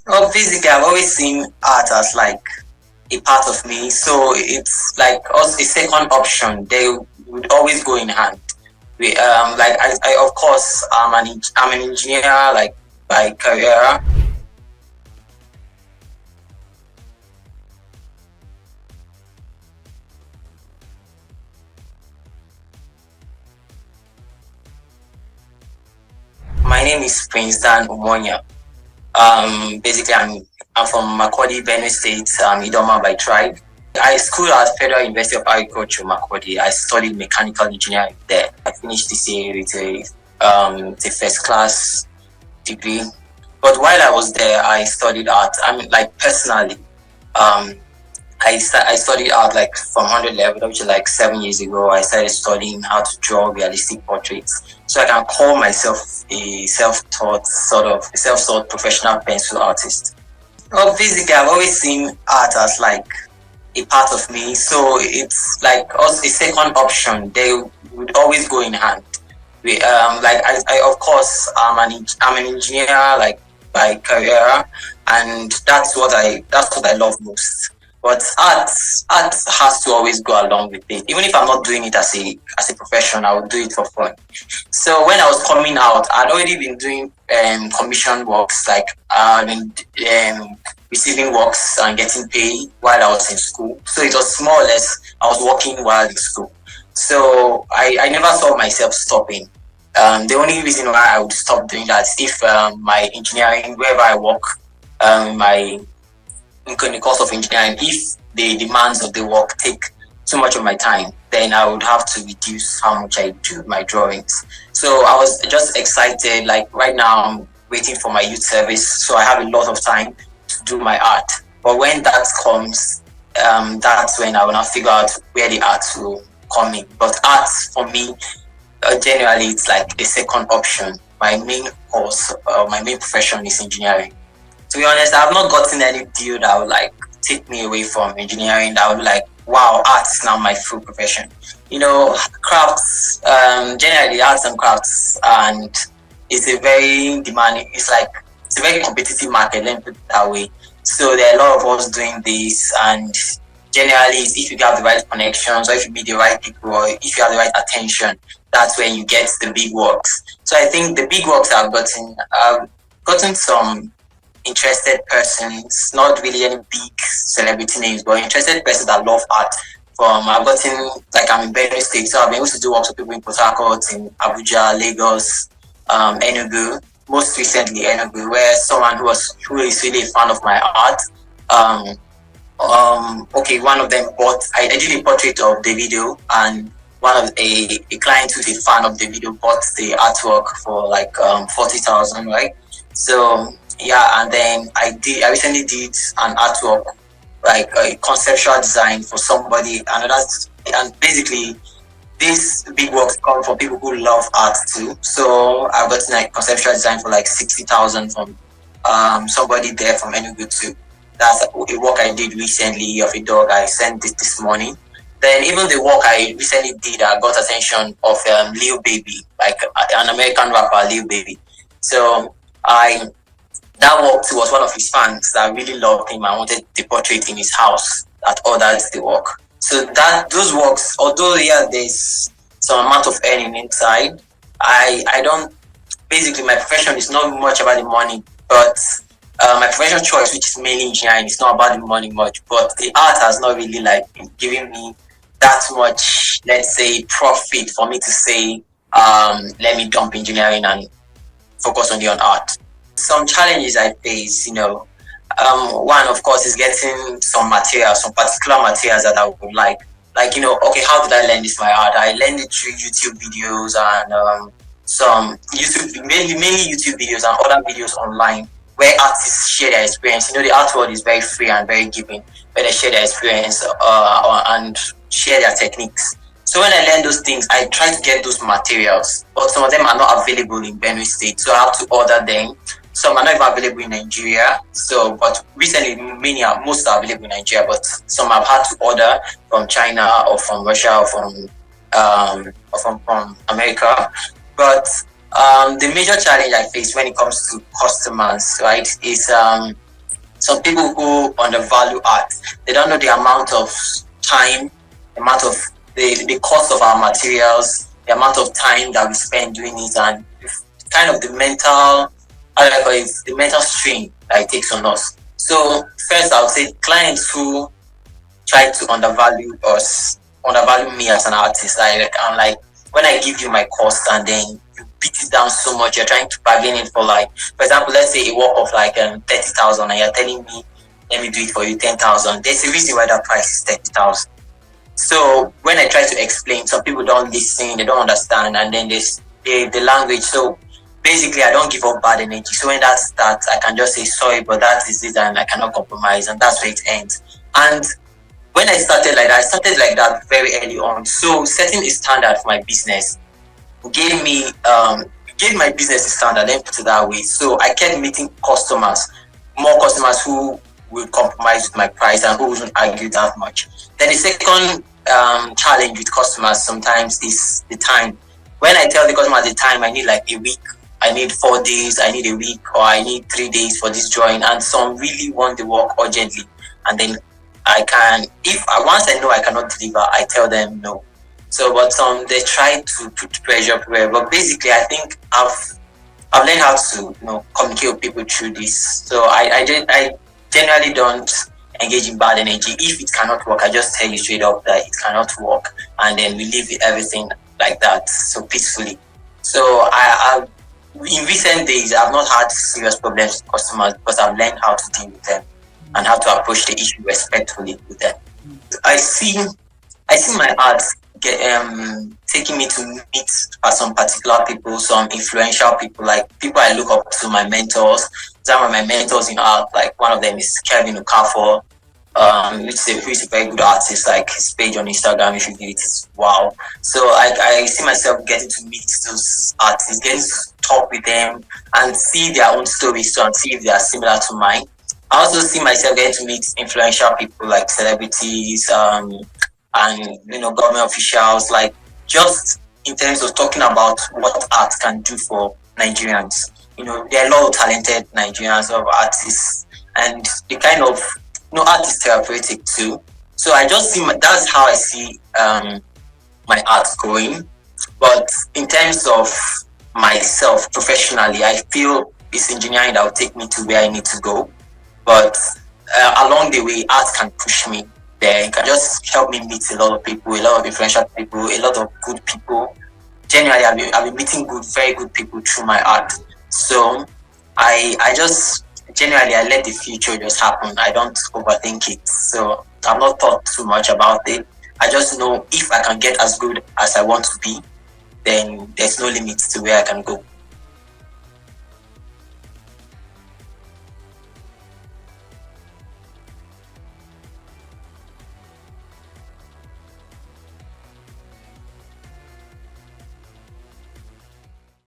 Well, basically, I've always seen art as like a part of me, so it's like also a second option. They would always go in hand. Like I of course, I'm an engineer, like by career. My name is Prince Dan Umonia. Basically, I'm from Makodi, Benue State, Idoma by tribe. I schooled at Federal University of Agriculture, Makodi. I studied mechanical engineering there. I finished this year with a first class degree. But while I was there, I studied art. I mean, like personally, um, I studied art like from 100 level, which is like 7 years ago. I started studying how to draw realistic portraits. So I can call myself a self-taught professional pencil artist. Well, basically, I've always seen art as like a part of me, so it's like also a second option. They would always go in hand. Like I of course, I'm an engineer, like by career, and that's what I love most. But art has to always go along with it. Even if I'm not doing it as a profession, I would do it for fun. So when I was coming out, I'd already been doing commission works, like receiving works and getting paid while I was in school. So it was more or less I was working while in school. So I never saw myself stopping. The only reason why I would stop doing that is if my engineering, wherever I work, my in the course of engineering, if the demands of the work take too much of my time, then I would have to reduce how much I do my drawings. So I was just excited. Like right now, I'm waiting for my youth service, so I have a lot of time to do my art. But when that comes, that's when I will now figure out where the art will come in. But art for me, generally, it's like a second option. My main course, my main profession is engineering. To be honest, I've not gotten any deal that would like take me away from engineering. That would be like, wow, art is now my full profession. You know, crafts, generally arts and crafts, and it's a very demanding. It's a very competitive market. Let me put it that way. So there are a lot of us doing this, and generally, if you have the right connections, or if you meet the right people, or if you have the right attention, that's when you get the big works. So I think the big works I've gotten some interested persons, not really any big celebrity names, but interested persons that love art. I've gotten, like I'm in Benue State, so I've been able to do work with people in Port Harcourt, in Abuja, Lagos, Enugu, most recently Enugu, where someone who is really a fan of my art. Okay, one of them bought, I did a portrait of the video, and one of a client who's a fan of the video bought the artwork for like 40,000, right? So yeah, and then I recently did an artwork, like a conceptual design for somebody, and basically these big works come from people who love art too. So I've gotten like conceptual design for like 60,000 from somebody there from Enugu too. That's a work I did recently of a dog. I sent it this morning. Then even the work I recently did, I got attention of Lil Baby, like an American rapper, Lil Baby. So I that work was one of his fans that really loved him and wanted the portrait in his house that ordered the work. So that those works, although yeah, there's some amount of earning inside, I don't basically my profession is not much about the money, but my professional choice, which is mainly engineering, is not about the money much. But the art has not really like been giving me that much, let's say, profit for me to say, let me dump engineering and focus only on art. Some challenges I face, one of course is getting some materials, some particular materials that I would like. Like, okay, how did I learn this my art? I learned it through YouTube videos and some YouTube, mainly YouTube videos and other videos online where artists share their experience. The art world is very free and very giving, where they share their experience and share their techniques. So when I learn those things, I try to get those materials, but some of them are not available in Benue State, so I have to order them. Some are not even available in Nigeria. So, but recently, most are available in Nigeria, but some I've had to order from China or from Russia or from America. But the major challenge I face when it comes to customers, right, is some people who undervalue art, they don't know the amount of time, the amount of the cost of our materials, the amount of time that we spend doing it, and kind of the mental, how do I call it, the mental strain that it takes on us. So first, I would say clients who try to undervalue us, undervalue me as an artist. I'm like, when I give you my cost and then you beat it down so much, you're trying to bargain it for, like, for example, let's say a work of like 30,000, and you're telling me, let me do it for you 10,000. There's a reason why that price is 30,000. So when I try to explain, some people don't listen, they don't understand, and then there's the language. So basically, I don't give up bad energy. So when that starts, I can just say sorry, but that is it, and I cannot compromise, and that's where it ends. And when I started like that very early on. So setting a standard for my business gave my business a standard, let me put it that way. So I kept meeting customers, more customers who would compromise with my price and who wouldn't argue that much. Then the second challenge with customers sometimes is the time. When I tell the customer the time, I need like a week, I need 4 days, I need a week, or I need 3 days for this drawing, and some really want the work urgently. And then once I know I cannot deliver, I tell them no. So, but they try to put pressure everywhere. But basically, I think I've learned how to communicate with people through this. So I generally don't engage in bad energy. If it cannot work, I just tell you straight up that it cannot work, and then we leave everything like that, so peacefully. So in recent days, I've not had serious problems with customers because I've learned how to deal with them and how to approach the issue respectfully with them. I see my art taking me to meet some particular people, some influential people, like people I look up to, my mentors. Some of my mentors in art, like one of them is Kevin Okafor, who's a very good artist. Like his page on Instagram, if you view it, is wow. So I see myself getting to meet those artists, getting to talk with them and see their own stories too, and see if they are similar to mine. I also see myself getting to meet influential people like celebrities, and government officials, like just in terms of talking about what art can do for Nigerians. There are a lot of talented Nigerians or artists, and the kind of art is therapeutic too. So I just see that's how I see my art going. But in terms of myself professionally, I feel it's engineering that will take me to where I need to go. But along the way, art can push me there. It can just help me meet a lot of people, a lot of influential people, a lot of good people. Generally, I've been meeting very good people through my art. So I just generally I let the future just happen. I don't overthink it. So I'm not thought too much about it. I just know if I can get as good as I want to be, then there's no limit to where I can go.